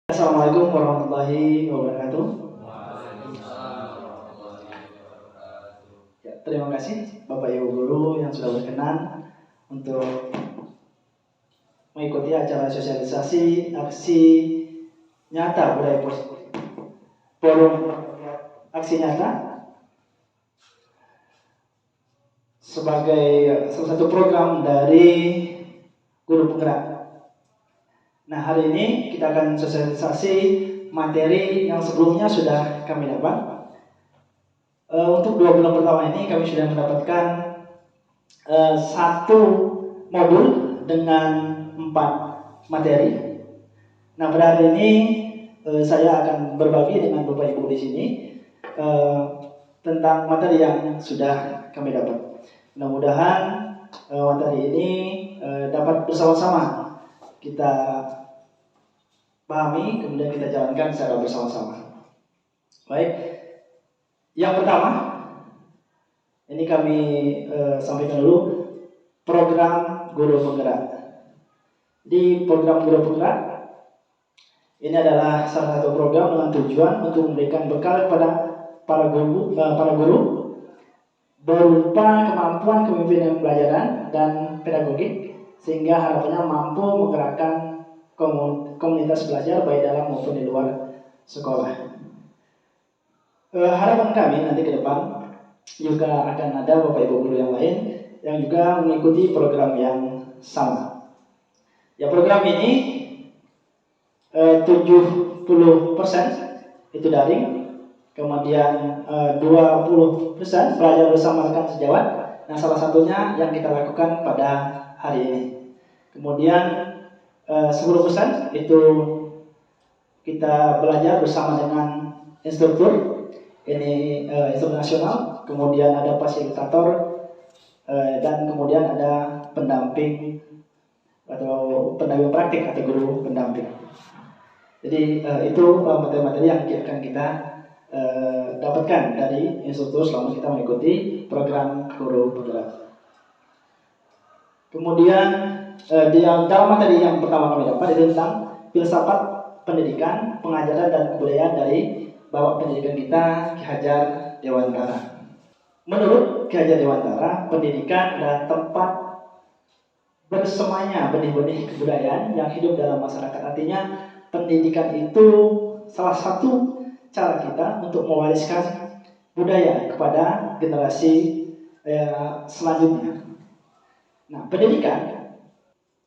Assalamualaikum warahmatullahi wabarakatuh. Ya, terima kasih Bapak Ibu Guru yang sudah berkenan untuk mengikuti acara sosialisasi aksi nyata budaya positif. Forum aksi nyata sebagai salah satu program dari Guru Penggerak. Nah, hari ini kita akan sosialisasi materi yang sebelumnya sudah kami dapat. Untuk 2 bulan pertama ini kami sudah mendapatkan satu modul dengan 4 materi. Nah, pada hari ini saya akan berbagi dengan Bapak Ibu di sini tentang materi yang sudah kami dapat. Mudah-mudahan materi ini dapat bersama-sama kita pahami, kemudian kita jalankan secara bersama-sama. Baik, yang pertama, ini kami sampaikan dulu program Guru Penggerak. Di program Guru Penggerak, ini adalah salah satu program dengan tujuan untuk memberikan bekal kepada para guru berupa kemampuan kepemimpinan pelajaran dan pedagogik, sehingga harapannya mampu menggerakkan komunitas belajar baik dalam maupun di luar sekolah. Harapan kami nanti ke depan juga akan ada Bapak Ibu Guru yang lain yang juga mengikuti program yang sama. Ya, program ini 70% itu daring, kemudian 20% belajar bersama rekan sejawat. Nah, salah satunya yang kita lakukan pada hari ini. Kemudian 10% itu kita belajar bersama dengan instruktur, ini instruktur nasional, kemudian ada fasilitator, dan kemudian ada pendamping atau pendamping praktik atau guru pendamping. Jadi itu materi-materi yang akan kita dapatkan dari instruktur selama kita mengikuti program Guru Penggerak. Kemudian di dalam materi yang pertama kami dapat itu tentang filsafat pendidikan, pengajaran dan kebudayaan dari Bapak Pendidikan kita, Ki Hajar Dewantara. Menurut Ki Hajar Dewantara, pendidikan adalah tempat bersemanya benih-benih kebudayaan yang hidup dalam masyarakat. Artinya, pendidikan itu salah satu cara kita untuk mewariskan budaya kepada generasi selanjutnya. Nah, pendidikan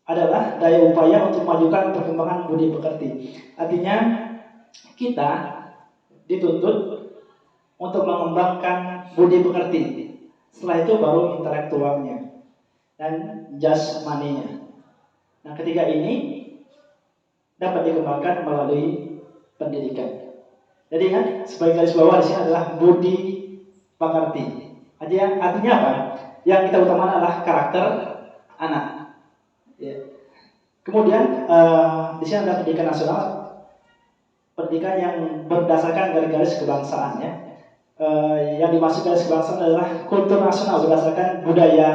adalah daya upaya untuk memajukan perkembangan budi pekerti. Artinya kita dituntut untuk mengembangkan budi pekerti. Setelah itu baru intelektualnya dan jasmaninya. Nah, ketiga ini dapat dikembangkan melalui pendidikan. Jadi kan sebagai garis bawah di sini adalah budi pekerti. Artinya apa? Yang kita utamakan adalah karakter anak. Ya. Kemudian di sini ada pendidikan nasional, pendidikan yang berdasarkan garis-garis kebangsaan, ya. Yang dimaksud garis kebangsaan adalah kultur nasional berdasarkan budaya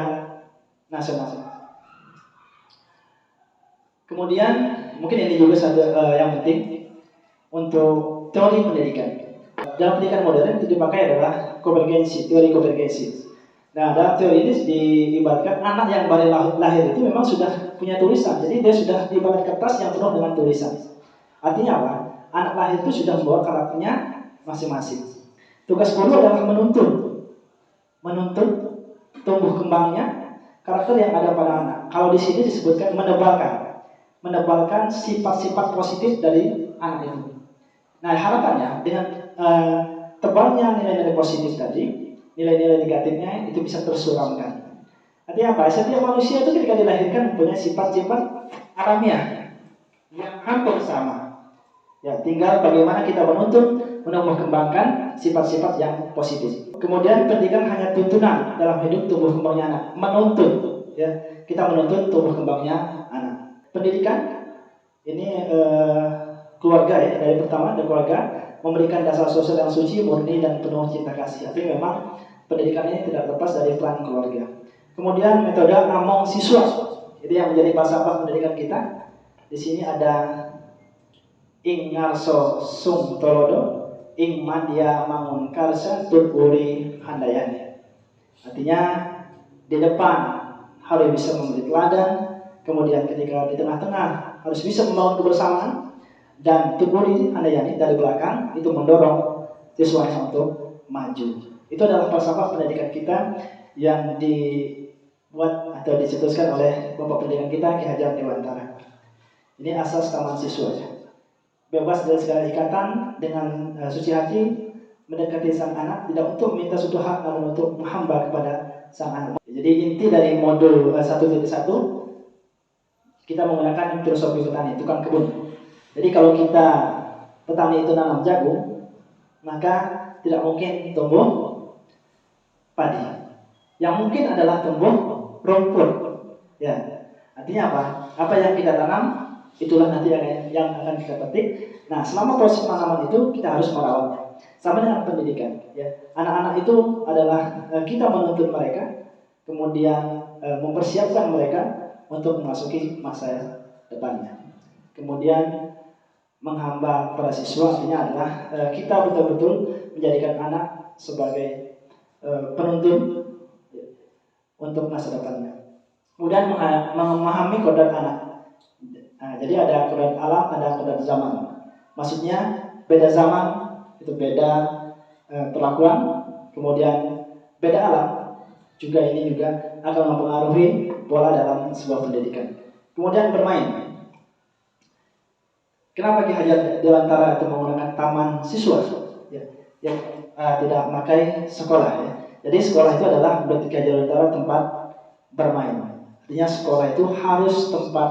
nasional. Kemudian mungkin ini juga satu yang penting untuk teori pendidikan. Dalam pendidikan modern itu dipakai adalah konvergensi, teori konvergensi. Nah, dalam teori ini diibaratkan anak yang baru lahir itu memang sudah punya tulisan. Jadi dia sudah diibarat kertas yang penuh dengan tulisan. Artinya apa? Anak lahir itu sudah membawa karakternya masing-masing. Tugas guru adalah menuntut tumbuh kembangnya karakter yang ada pada anak. Kalau di sini disebutkan menebalkan sifat-sifat positif dari anak itu. Nah, harapannya dengan tebalnya nilai-nilai positif tadi, nilai-nilai negatifnya itu bisa tersuramkan. Artinya apa? Setiap manusia itu ketika dilahirkan mempunyai sifat-sifat alamiah yang hampir sama. Ya, tinggal bagaimana kita menumbuh kembangkan sifat-sifat yang positif. Kemudian pendidikan hanya tuntunan dalam hidup tumbuh kembangnya anak. Menuntut, ya, kita menuntut tumbuh kembangnya anak. Pendidikan ini keluarga, ya, dari pertama dari keluarga memberikan dasar sosial yang suci, murni dan penuh cinta kasih. Tapi memang pendidikan ini tidak lepas dari peran keluarga. Kemudian metode among siswa, itu yang menjadi falsafah pendidikan kita. Di sini ada ing ngarso sung tolodo ing madya mangun karsa tuturi handayani. Artinya di depan harus bisa memberi teladan, kemudian ketika di tengah-tengah harus bisa membangun kebersamaan, dan tuturi handayani dari belakang itu mendorong siswanya untuk maju. Itu adalah falsafah pendidikan kita yang dibuat atau dicetuskan oleh Bapak Pendidikan kita Ki Hajar Dewantara. Ini asas taman siswa ya. Bebas dari segala ikatan, dengan suci hati mendekati sang anak, tidak untuk meminta suatu hak namun untuk menghamba kepada sang anak. Jadi inti dari modul 1.1 kita menggunakan filosofi petani, tukang kebun. Jadi kalau kita petani itu nanam jagung, maka tidak mungkin tumbuh padi. Yang mungkin adalah tumbuh rumput. Ya, artinya apa? Apa yang kita tanam, itulah nanti yang akan kita petik. Nah, selama proses penanaman itu kita harus merawatnya. Sama dengan pendidikan. Ya, anak-anak itu adalah kita menuntun mereka, kemudian mempersiapkan mereka untuk memasuki masa depannya. Kemudian menghamba para siswa artinya adalah kita betul-betul menjadikan anak sebagai penuntun untuk masa depannya. Kemudian memahami kodrat anak. Nah, jadi ada kodrat alam, ada kodrat zaman. Maksudnya beda zaman itu beda perlakuan, kemudian beda alam juga ini juga akan mempengaruhi pola dalam sebuah pendidikan. Kemudian bermain. Kenapa Ki Hajar Dewantara itu menggunakan taman siswa ya, yang tidak memakai sekolah ya. Jadi sekolah itu adalah menurut Ki Hajar Dewantara tempat bermain. Artinya sekolah itu harus tempat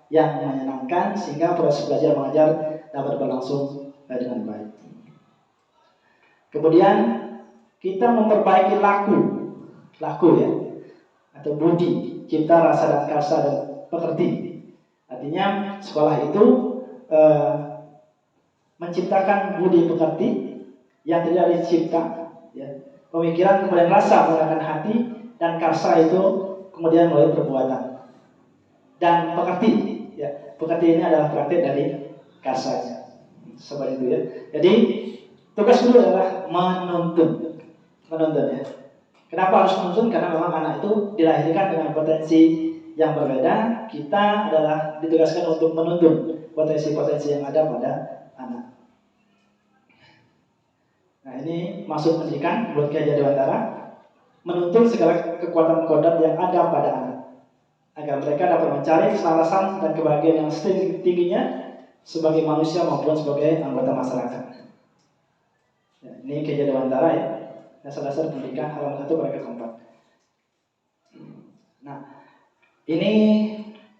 yang menyenangkan sehingga proses belajar mengajar dapat berlangsung dengan baik. Kemudian kita memperbaiki laku ya, atau budi, cipta, rasa dan karsa dan pekerti. Artinya sekolah itu menciptakan budi pekerti yang tidak dicipta ya. Pemikiran kemudian rasa menggunakan hati, dan karsa itu kemudian melalui perbuatan, dan pekerti ya. Pekerti ini adalah praktik dari karsa seperti itu ya. Jadi tugas dulu adalah menuntun ya. Kenapa harus menuntun? Karena memang anak itu dilahirkan dengan potensi yang berbeda. Kita adalah ditugaskan untuk menuntun potensi-potensi yang ada pada anak. Nah, ini maksud pendidikan menurut Ki Hajar Dewantara, menuntun segala kekuatan kodrat yang ada pada anak agar mereka dapat mencari keselarasan dan kebahagiaan yang setinggi-tingginya sebagai manusia maupun sebagai anggota masyarakat. Ya, ini Ki Hajar Dewantara ya, dasar-dasar pendidikan halaman 1 paragraf 4. Nah, ini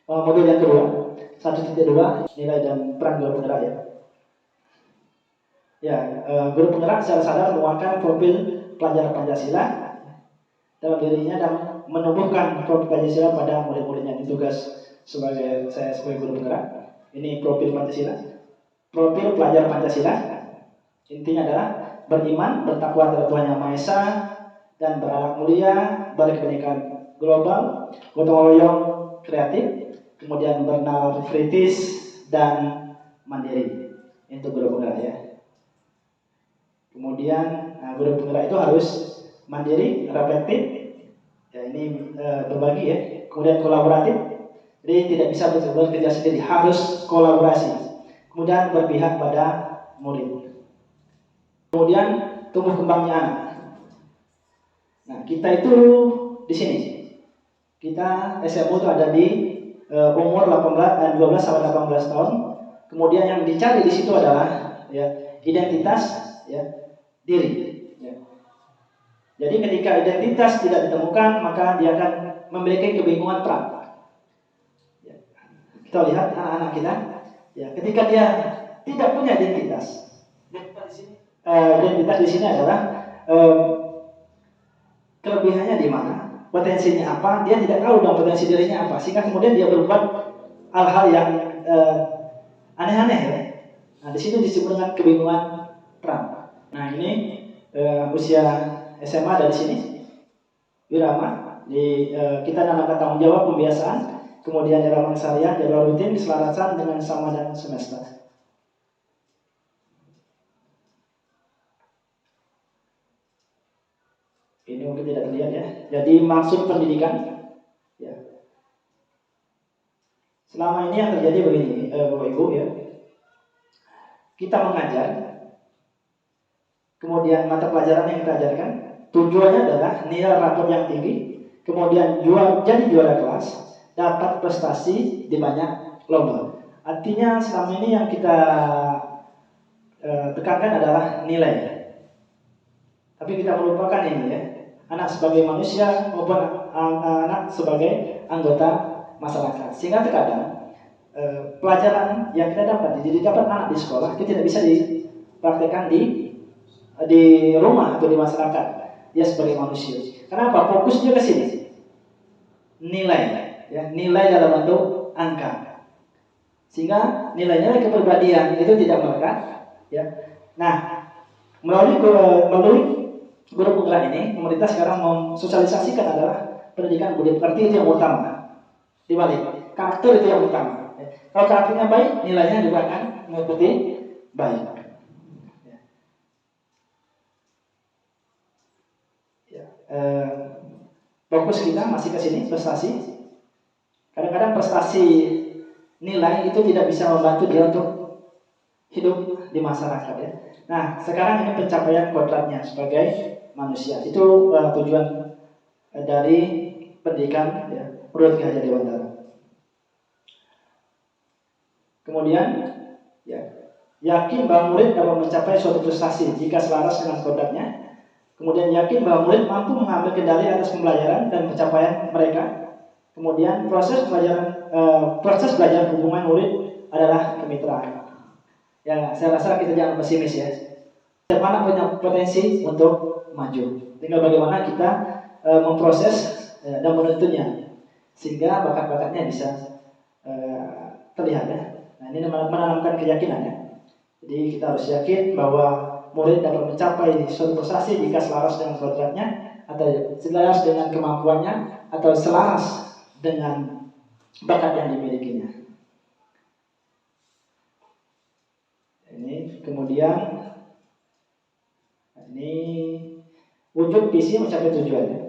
modul yang kedua, 1.2, nilai dan peran guru penggerak ya. Ya, guru penggerak secara sadar menguatkan profil pelajar Pancasila dalam dirinya dan menumbuhkan profil Pancasila pada murid-muridnya. Ini tugas saya sebagai guru penggerak. Ini profil Pancasila, profil pelajar Pancasila. Intinya adalah beriman, bertakwa terhadap Tuhan Yang Maha Esa, dan berakhlak mulia, berkebinekaan global, gotong royong, kreatif, kemudian bernalar kritis dan mandiri. Itu guru penggerak ya. Kemudian guru penggerak itu harus mandiri, reflektif, ya ini berbagi ya. Kemudian kolaboratif, jadi tidak bisa bekerja sendiri, harus kolaborasi. Kemudian berpihak pada murid. Kemudian tumbuh kembangnya anak. Nah, kita itu di sini. Kita SMU itu ada di umur 12 sampai 18 tahun. Kemudian yang dicari di situ adalah ya, identitas ya, diri ya. Jadi ketika identitas tidak ditemukan, maka dia akan memiliki kebingungan peran ya. Kita lihat anak-anak kita ya, ketika dia tidak punya identitas. Identitas di sini adalah kelebihannya di mana, potensinya apa, dia tidak tahu dong potensi dirinya apa, sehingga kemudian dia berbuat hal-hal yang aneh-aneh ya. Nah, di sini disebut dengan kebingungan peran. Nah, ini usia SMA dari sini, Wirama, kita namakan tanggung jawab, pembiasaan, kemudian jadwal keseharian, jadwal rutin, keselarasan dengan sama dan semesta. mungkin tidak terlihat ya. Jadi maksud pendidikan, ya. Selama ini yang terjadi begini, Bapak Ibu ya. Kita mengajar, kemudian mata pelajaran yang kita ajarkan tujuannya adalah nilai rapor yang tinggi, kemudian jadi juara kelas, dapat prestasi di banyak lomba. Artinya selama ini yang kita tekankan adalah nilai. Tapi kita melupakan ini ya, anak sebagai manusia maupun anak sebagai anggota masyarakat. Sehingga terkadang pelajaran yang kita dapat anak di sekolah itu tidak bisa dipraktekkan di rumah atau di masyarakat. Dia sebagai manusia. Kenapa? Fokusnya ke sini. Nilai, ya, nilai dalam bentuk angka. Sehingga nilai-nilai kepribadian itu tidak melekat, ya. Nah, melalui guru penggerak ini, pemerintah sekarang mensosialisasikan adalah pendidikan budi pekerti itu yang utama. Dibalik, karakter itu yang utama. Kalau karakternya baik, nilainya juga akan mengikuti baik. Fokus kita masih ke sini, prestasi. Kadang-kadang prestasi nilai itu tidak bisa membantu dia untuk hidup di masyarakat ya. Nah, sekarang ini pencapaian kodratnya sebagai manusia. Itu tujuan dari pendidikan ya, menurut Ki Hajar Dewantara. Kemudian ya, yakin bahwa murid dapat mencapai suatu prestasi jika selaras dengan kodratnya. Kemudian yakin bahwa murid mampu mengambil kendali atas pembelajaran dan pencapaian mereka. Kemudian proses belajar hubungan murid adalah kemitraan. Ya, saya rasa kita jangan pesimis ya. Mana punya potensi untuk maju. Tinggal bagaimana kita memproses dan menuntunnya sehingga bakat-bakatnya bisa terlihat ya. Nah, ini menanamkan keyakinan ya. Jadi kita harus yakin bahwa murid dapat mencapai suatu prestasi jika selaras dengan kodratnya atau selaras dengan kemampuannya atau selaras dengan bakat yang dimilikinya. Ini kemudian ini wujud visi mencapai tujuannya.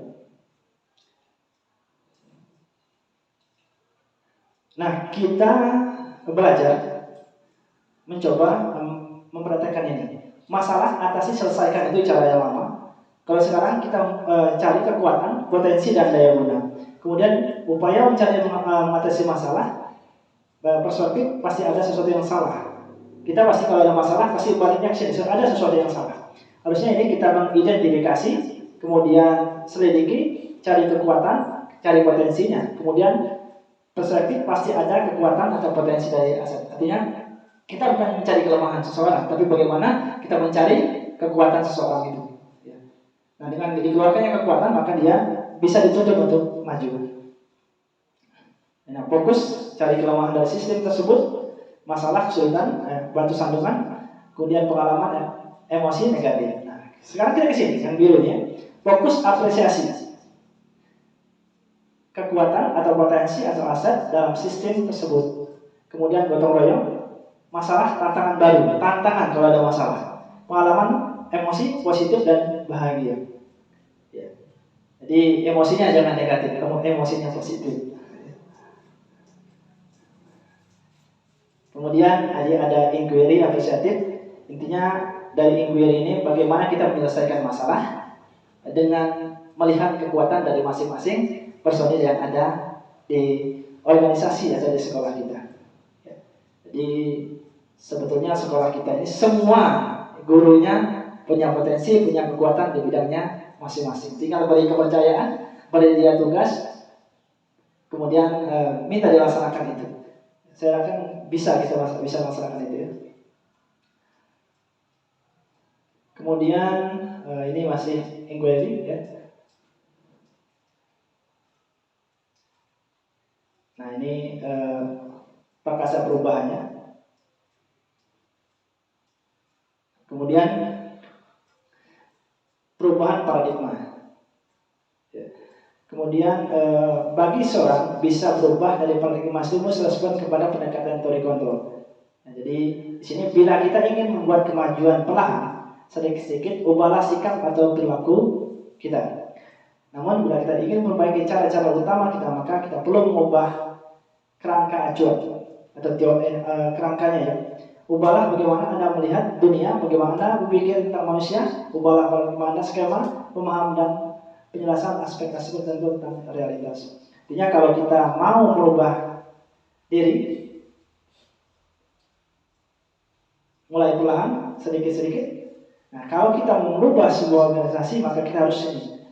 Nah, kita belajar mencoba memperhatikan ini. Masalah atasi selesaikan itu cara yang lama. Kalau sekarang kita cari kekuatan, potensi dan daya guna. Kemudian upaya mencari mengatasi masalah, perspektif pasti ada sesuatu yang salah. Kita pasti kalau ada masalah pasti balik action, ada sesuatu yang salah. Harusnya ini kita mengidentifikasi, kemudian selidiki, cari kekuatan, cari potensinya. Kemudian perspektif pasti ada kekuatan atau potensi dari aset. Artinya kita bukan mencari kelemahan seseorang, tapi bagaimana kita mencari kekuatan seseorang itu. Ya. Nah, dengan dikeluarkannya kekuatan, maka dia bisa dituntut untuk maju. Nah, fokus cari kelemahan dari sistem tersebut, masalah kesulitan, batu sandungan, kemudian pengalaman, emosi negatif. Nah, sekarang kita ke sini, yang biru ya. Fokus apresiasi kekuatan atau potensi atau aset dalam sistem tersebut. Kemudian gotong royong. Masalah, tantangan baru, tantangan kalau ada masalah, pengalaman, emosi, positif dan bahagia. Ya. Jadi emosinya jangan negatif, kamu emosinya positif. Kemudian ada inquiry apresiatif. Intinya dari inquiry ini bagaimana kita menyelesaikan masalah dengan melihat kekuatan dari masing-masing personil yang ada di organisasi atau di sekolah kita. Ya. Jadi sebetulnya sekolah kita ini semua gurunya punya potensi, punya kekuatan di bidangnya masing-masing. Tinggal beri kepercayaan, beri dia tugas, kemudian minta dilaksanakan itu. Saya akan bisa melaksanakan itu ya. Kemudian ini masih inquiry ya. Nah ini perkasa perubahannya. Kemudian perubahan paradigma. Ya. Kemudian bagi seorang bisa berubah dari paradigma stimulus respon kepada pendekatan teori kontrol. Nah, jadi di sini bila kita ingin membuat kemajuan perlahan, sedikit-sedikit ubahlah sikap atau perilaku kita. bila kita ingin memperbaiki cara-cara utama kita, maka kita perlu mengubah kerangka acuan atau kerangkanya ya. Ubahlah bagaimana Anda melihat dunia, bagaimana Anda berpikir tentang manusia, ubahlah bagaimana skema, pemahaman dan penjelasan aspek-aspek tertentu tentang realitas. Artinya kalau kita mau merubah diri, mulai perlahan, sedikit-sedikit. Nah, kalau kita mau merubah sebuah organisasi, maka kita harus ini,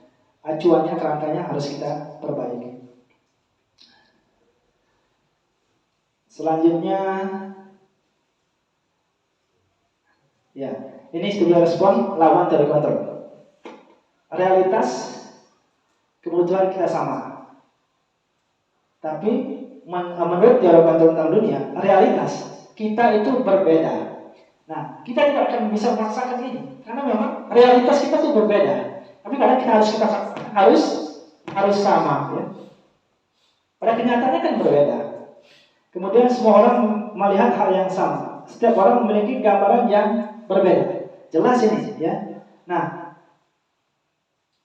acuannya, kerangkanya harus kita perbaiki. Selanjutnya, ya, ini studi respon lawan teori kontrol. Realitas, kebutuhan kita sama. Tapi menurut teori kontrol tentang dunia, realitas kita itu berbeda. Nah, kita tidak akan bisa memaksakan ini, karena memang realitas kita itu berbeda. Tapi kadang kita harus sama, ya. Pada kenyataannya kan berbeda. Kemudian semua orang melihat hal yang sama. Setiap orang memiliki gambaran yang berbeda. Jelas ini, ya. Nah,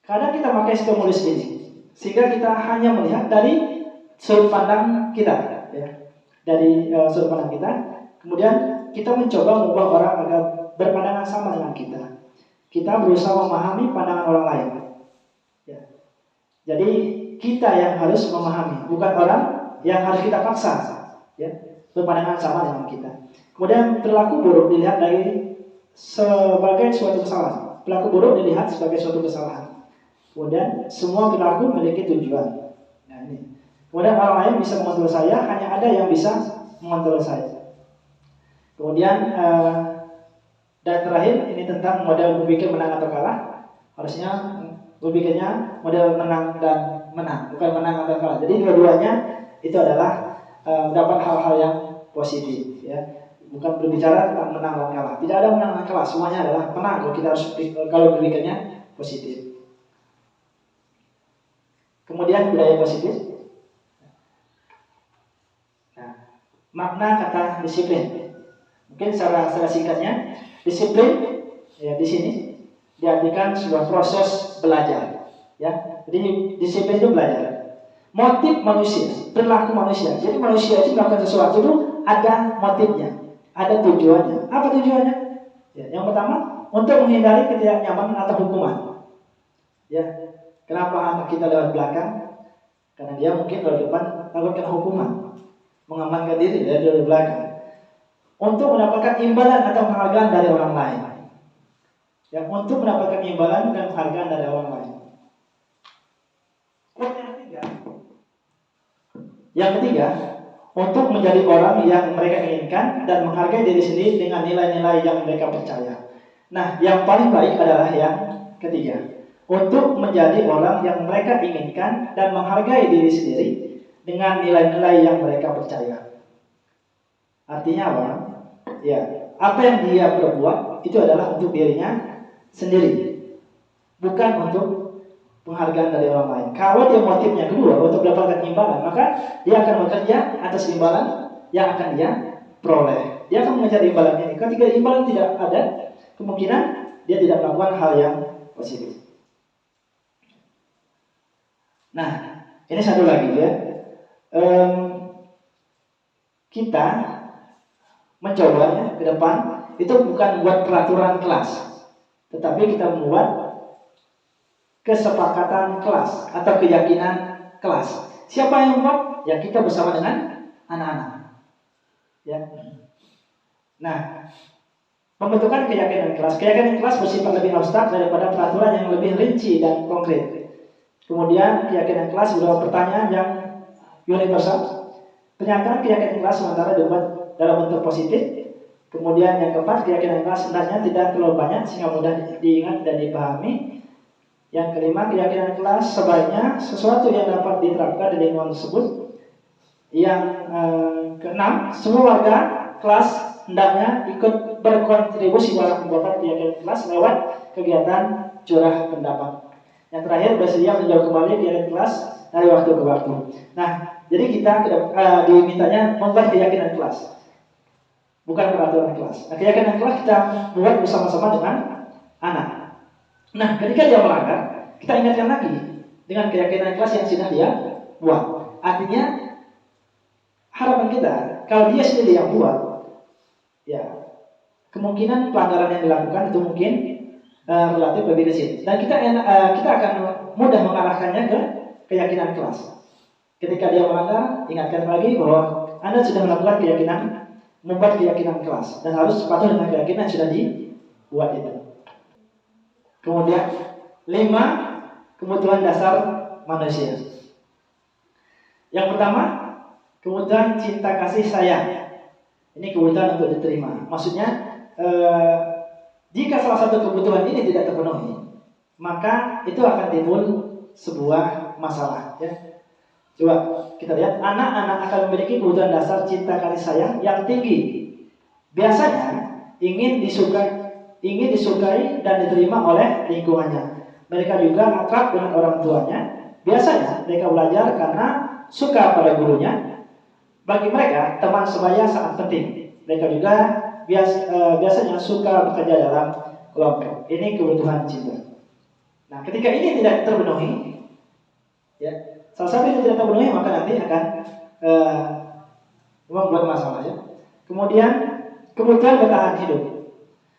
kadang kita pakai stimulus ini, sehingga kita hanya melihat dari sudut pandang kita, ya. Dari sudut pandang kita. Kemudian kita mencoba mengubah orang agar berpandangan sama dengan kita. Kita berusaha memahami pandangan orang lain. Ya. Jadi kita yang harus memahami, bukan orang yang harus kita paksa, ya, berpandangan sama dengan kita. Kemudian perilaku buruk dilihat sebagai suatu kesalahan. Perilaku buruk dilihat sebagai suatu kesalahan. Kemudian semua perilaku memiliki tujuan. Nah, ini. Kemudian orang lain bisa mengontrol saya, hanya ada yang bisa mengontrol saya. Kemudian dan terakhir ini tentang model berpikir menang atau kalah. Harusnya berpikirnya model menang dan menang, bukan menang atau kalah. Jadi dua-duanya itu adalah mendapat hal-hal yang positif, ya. Bukan berbicara tentang menang dan kalah. Tidak ada menang dan kalah, semuanya adalah menang kalau kita harus kalau berpikirnya positif. Kemudian budaya positif. Nah, makna kata disiplin. Mungkin secara singkatnya, disiplin ya di sini diartikan sebuah proses belajar, ya. Jadi disiplin itu belajar. Motif manusia, perilaku manusia. Jadi manusia itu melakukan sesuatu itu ada motifnya, ada tujuannya. Apa tujuannya? Ya, yang pertama untuk menghindari ketidaknyamanan atau hukuman. Ya, kenapa anak kita lewat belakang? Karena dia mungkin lewat depan takut kena hukuman, mengamankan diri dari belakang. Untuk mendapatkan imbalan atau penghargaan dari orang lain. Ya, untuk mendapatkan imbalan dan penghargaan dari orang lain. Yang ketiga, untuk menjadi orang yang mereka inginkan dan menghargai diri sendiri dengan nilai-nilai yang mereka percaya. Nah, yang paling baik adalah yang ketiga, untuk menjadi orang yang mereka inginkan dan menghargai diri sendiri dengan nilai-nilai yang mereka percaya. Artinya apa? Ya, apa yang dia perbuat itu adalah untuk dirinya sendiri, bukan untuk penghargaan dari orang lain. Kalau dia motifnya kedua untuk mendapatkan imbalan, maka dia akan bekerja atas imbalan yang akan dia peroleh. Dia akan mengejar imbalan ini. Ketika imbalan tidak ada, kemungkinan dia tidak melakukan hal yang positif. Nah, ini satu lagi ya. Kita mencoba ya, ke depan itu bukan buat peraturan kelas, tetapi kita membuat kesepakatan kelas atau keyakinan kelas. Siapa yang membuat? Ya kita bersama dengan anak-anak. Ya. Nah, pembentukan keyakinan kelas. Keyakinan kelas bersifat lebih abstrak daripada peraturan yang lebih rinci dan konkret. Kemudian keyakinan kelas berupa pertanyaan yang universal. Pernyataan keyakinan kelas sementara dibuat dalam bentuk positif. Kemudian yang keempat, keyakinan kelas sebenarnya tidak terlalu banyak sehingga mudah diingat dan dipahami. Yang kelima, keyakinan kelas sebaiknya sesuatu yang dapat diterapkan di lingkungan tersebut. Yang keenam, semua warga kelas hendaknya ikut berkontribusi dalam pembuatan keyakinan kelas lewat kegiatan curah pendapat. Yang terakhir, bersedia menjawab kembali keyakinan kelas dari waktu ke waktu. Nah, jadi kita dimintanya membuat keyakinan kelas, bukan peraturan kelas. Nah, keyakinan kelas kita buat bersama-sama dengan anak. Nah, ketika dia melanggar, kita ingatkan lagi. dengan keyakinan kelas yang sudah dia buat. Artinya harapan kita kalau dia sendiri yang buat, ya kemungkinan pelanggaran yang dilakukan itu mungkin relatif lebih kecil. Dan kita akan mudah mengarahkannya ke keyakinan kelas. Ketika dia melanggar, ingatkan lagi bahwa Anda sudah melakukan membuat keyakinan kelas dan harus patuh dengan keyakinan yang sudah dibuat itu. Kemudian 5 kebutuhan dasar manusia. Yang pertama, kebutuhan cinta kasih sayang. Ini kebutuhan untuk diterima. Maksudnya, jika salah satu kebutuhan ini tidak terpenuhi, maka itu akan timbul sebuah masalah. Ya. Coba kita lihat, anak-anak akan memiliki kebutuhan dasar cinta kasih sayang yang tinggi. Biasanya ingin disukai dan diterima oleh lingkungannya. Mereka juga akrab dengan orang tuanya. Biasanya mereka belajar karena suka pada gurunya. Bagi mereka, teman sebaya sangat penting. Mereka juga biasanya suka bekerja dalam kelompok. Ini kebutuhan cinta. Nah, ketika ini tidak terpenuhi, ya, salah satu yang tidak terpenuhi, maka nanti akan membuat masalah. Ya. Kemudian kebutuhan bertahan hidup.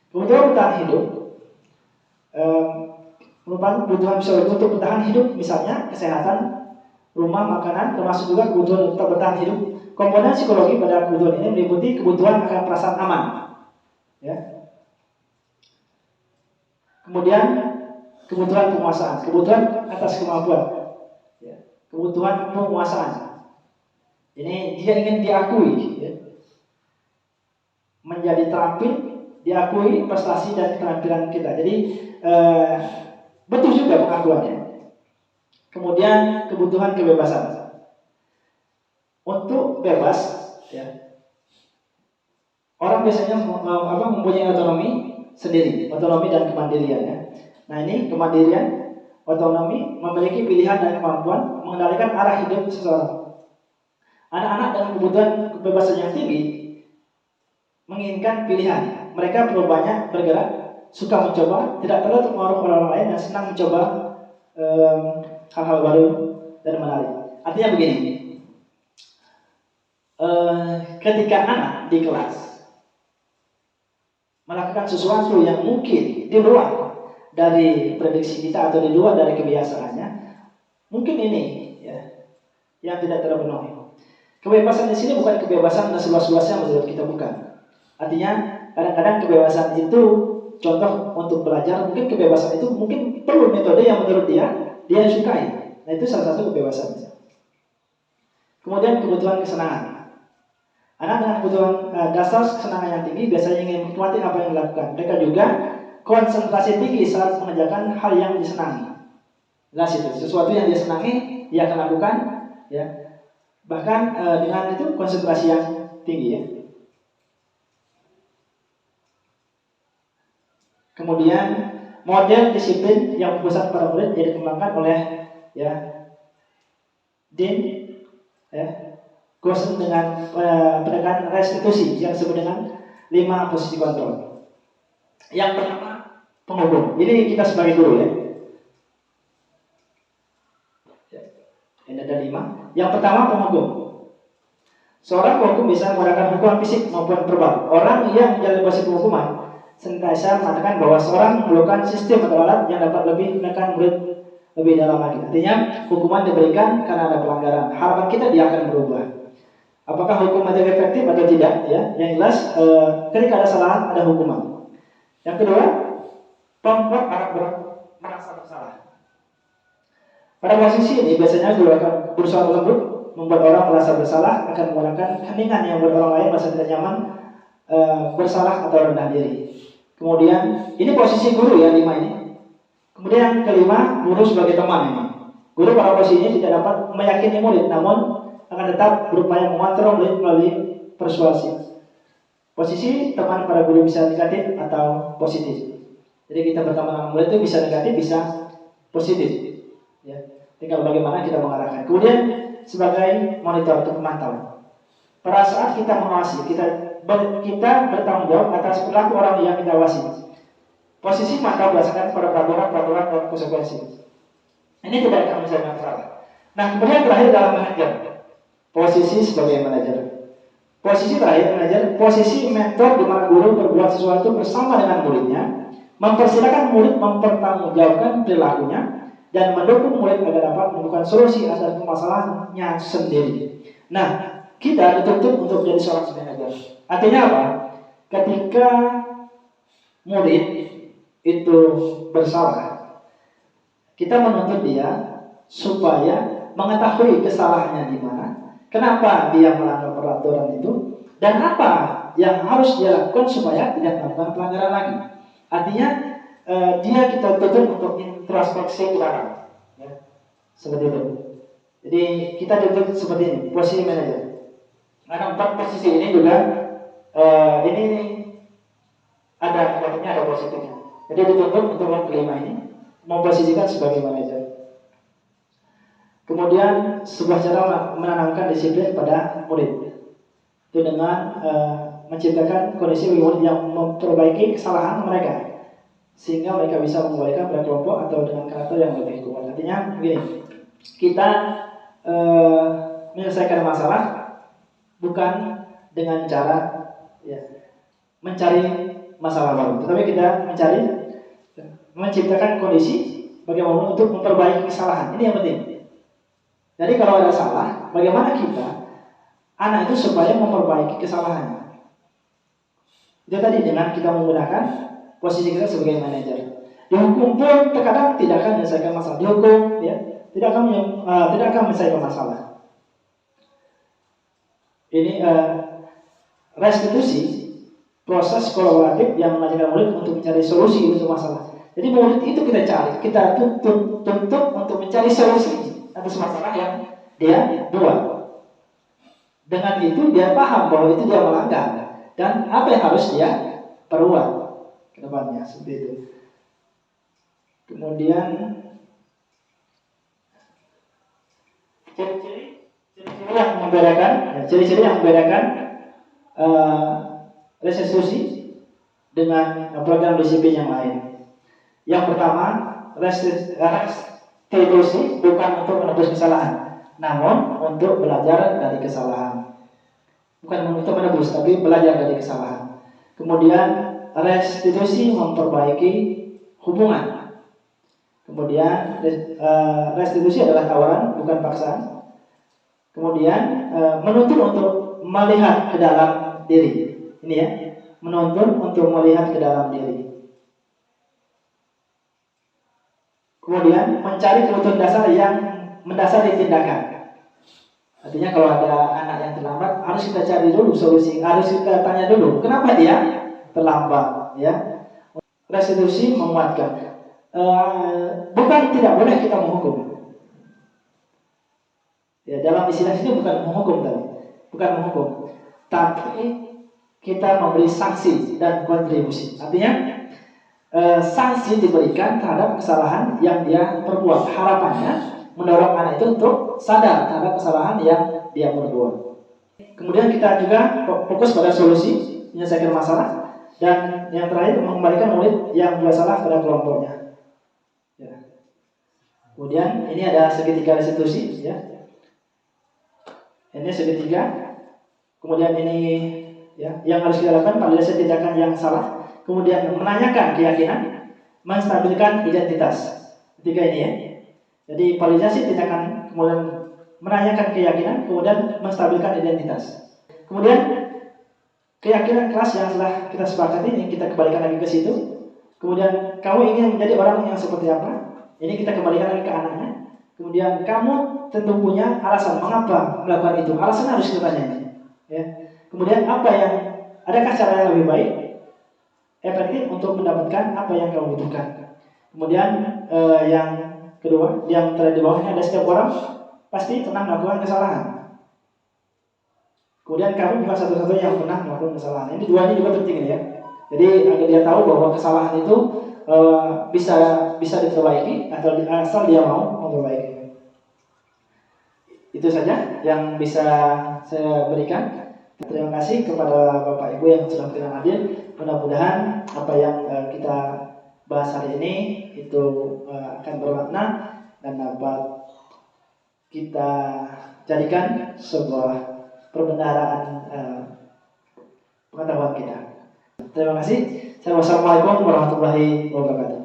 Kebutuhan bertahan hidup merupakan kebutuhan untuk bertahan hidup, misalnya kesehatan, rumah, makanan, termasuk juga kebutuhan untuk bertahan hidup. Komponen psikologi pada kebutuhan ini meliputi kebutuhan akan perasaan aman. Ya. Kemudian kebutuhan penguasaan, kebutuhan atas kemampuan. Ya. Kebutuhan penguasaan. Ini dia ingin diakui, ya. Menjadi terampil, diakui prestasi dan keterampilan kita. Jadi betul juga pengakuannya. Kemudian kebutuhan kebebasan. Untuk bebas, ya, orang biasanya mempunyai otonomi sendiri, otonomi dan kemandirian. Ya. Nah ini kemandirian, otonomi, memiliki pilihan dan kemampuan mengendalikan arah hidup seseorang. Anak-anak dengan kebutuhan kebebasan yang tinggi menginginkan pilihan. Mereka perlu banyak bergerak, suka mencoba, tidak perlu terpengaruh oleh orang lain, dan senang mencoba hal-hal baru dan menarik. Artinya begini. Ketika anak di kelas melakukan sesuatu yang mungkin di luar dari prediksi kita atau di luar dari kebiasaannya, mungkin ini ya yang tidak terpenuhi. Kebebasan di sini bukan kebebasan dan seluas-luasnya menurut kita, bukan. Artinya kadang-kadang kebebasan itu contoh untuk belajar, mungkin kebebasan itu mungkin perlu metode yang menurut dia sukai. Nah itu salah satu kebebasan. Kemudian kebutuhan kesenangan. Anak dengan kebutuhan dasar kesenangan yang tinggi biasanya ingin menikmati apa yang dilakukan. Mereka juga konsentrasi tinggi saat mengerjakan hal yang disenangi. Jelas itu, sesuatu yang dia senangi dia akan lakukan, ya. Bahkan dengan itu konsentrasi yang tinggi, ya. Kemudian model disiplin yang berpusat pada murid yang dikembangkan oleh Dean, ya. Gosen dengan pendekatan restitusi yang disebut dengan 5 posisi kontrol. Yang pertama, penghukum. Ini kita sebagai guru, ya. Ini ada 5. Yang pertama, penghukum. Seorang penghukum bisa menggunakan hukuman fisik maupun verbal. Orang yang menjalani proses penghukuman senantiasa mengatakan bahwa seorang memerlukan sistem atau alat yang dapat lebih menekan murid lebih dalam lagi. Artinya, hukuman diberikan karena ada pelanggaran. Harapan kita dia akan berubah. Apakah hukuman itu efektif atau tidak? Ya, yang jelas ketika ada kesalahan ada hukuman. Yang kedua, membuat anak merasa bersalah. Pada posisi ini biasanya guru akan berusaha lembut, membuat orang merasa bersalah, akan menggunakan heningan yang membuat orang lain merasa tidak nyaman, bersalah atau rendah diri. Kemudian ini posisi guru, ya, 5 ini. Kemudian yang kelima, guru sebagai teman ini. Guru pada posisi ini tidak dapat meyakini murid, namun akan tetap berupaya mengontrol murid melalui persuasi. Posisi teman pada guru bisa negatif atau positif. Jadi kita berteman dengan murid itu bisa negatif, bisa positif. Ya, tinggal bagaimana kita mengarahkan. Kemudian sebagai monitor atau pemantau. Pada saat kita mengawasi, kita bertanggung jawab atas perilaku orang yang kita awasi. Posisi mantau berdasarkan pada peraturan dan konsekuensi. Ini tidak akan menyelesaikan masalah. Nah, kemudian terakhir adalah manajer. Posisi sebagai manajer. Posisi terakhir manajer, posisi mentor di mana guru berbuat sesuatu bersama dengan muridnya, mempersilahkan murid mempertanggungjawabkan perilakunya, dan mendukung murid agar dapat menemukan solusi atas permasalahannya sendiri. Nah, kita dituntut untuk menjadi seorang manajer. Artinya apa? Ketika murid itu bersalah, kita menuntut dia supaya mengetahui kesalahannya di mana, kenapa dia melanggar peraturan itu, dan apa yang harus dia lakukan supaya tidak melakukan pelanggaran lagi. Artinya dia kita tuntut untuk introspeksi ke dalam, ya, seperti itu. Jadi kita dituntut seperti ini, posisi manajer. Nah, 4 posisi ini juga ini ada negatifnya, ada positifnya. Jadi dituntut untuk yang kelima ini memposisikan sebagai manajer. Kemudian sebuah cara menanamkan disiplin pada murid itu dengan menciptakan kondisi murid yang memperbaiki kesalahan mereka sehingga mereka bisa mengembalikan pada kelompok atau dengan karakter yang lebih kuat. Artinya begini, kita menyelesaikan masalah bukan dengan cara ya, mencari masalah baru, tetapi kita menciptakan kondisi bagaimana untuk memperbaiki kesalahan. Ini yang penting. Jadi kalau ada salah, bagaimana kita anak itu supaya memperbaiki kesalahannya? Itu tadi dengan kita menggunakan posisi kita sebagai manajer. Di hukum pun terkadang tidak akan menyelesaikan masalah. Di hukum, ya, tidak akan menyelesaikan masalah. Ini restitusi, proses kolaboratif yang mengajarkan murid untuk mencari solusi untuk masalah. Jadi murid itu kita tuntut untuk mencari solusi atas masalah yang dia buat. Dengan itu dia paham bahwa itu dia melanggar dan apa yang harus dia perbuat ke depannya, seperti itu. Kemudian ciri-ciri yang membedakan restitusi dengan program disiplin yang lain. Yang pertama, restitusi bukan untuk menebus kesalahan, namun untuk belajar dari kesalahan. Bukan untuk menebus, tapi belajar dari kesalahan. Kemudian restitusi memperbaiki hubungan. Kemudian restitusi adalah tawaran, bukan paksaan. Kemudian menuntut untuk melihat ke dalam diri. Ini ya, menuntut untuk melihat ke dalam diri. Kemudian mencari kebutuhan dasar yang mendasari tindakan. Artinya kalau ada anak yang terlambat, harus kita cari dulu solusi, harus kita tanya dulu kenapa dia terlambat. Ya, restitusi menguatkan. Bukan tidak boleh kita menghukum. Ya, dalam istilah ini bukan menghukum tadi, bukan menghukum, tapi kita memberi sanksi dan kontribusi. Artinya sanksi diberikan terhadap kesalahan yang dia perbuat. Harapannya mendorong anak itu untuk sadar terhadap kesalahan yang dia perbuat. Kemudian kita juga fokus pada solusi, menyelesaikan masalah, dan yang terakhir mengembalikan murid yang bersalah pada kelompoknya. Ya. Kemudian ini ada segitiga restitusi, ya. Ini segitiga. Kemudian ini ya, yang harus kita lakukan pada tindakan yang salah. Kemudian menanyakan keyakinan, menstabilkan identitas. Ketiga ini ya. Jadi validasi tindakan, kemudian menanyakan keyakinan, kemudian menstabilkan identitas. Kemudian keyakinan keras yang telah kita sepakati ini kita kembalikan lagi ke situ. Kemudian kamu ingin menjadi orang yang seperti apa? Ini kita kembalikan lagi ke anaknya. Kemudian kamu tentu punya alasan mengapa melakukan itu. Alasan harus kita tanya. Ya. Kemudian adakah cara yang lebih baik, efektif untuk mendapatkan apa yang kamu butuhkan. Kemudian yang kedua, yang terlihat di bawahnya ada setiap orang pasti pernah melakukan kesalahan. Kemudian kamu bukan satu-satunya yang pernah melakukan kesalahan. Ini dua ini juga penting ya. Jadi agar dia tahu bahwa kesalahan itu bisa diperbaiki atau asal dia mau memperbaiki. Itu saja yang bisa saya berikan. Terima kasih kepada Bapak Ibu yang sudah berkenan hadir. Mudah-mudahan apa yang kita bahas hari ini itu akan bermakna dan dapat kita jadikan sebuah perbendaharaan pengetahuan kita. Terima kasih. Wassalamualaikum warahmatullahi wabarakatuh.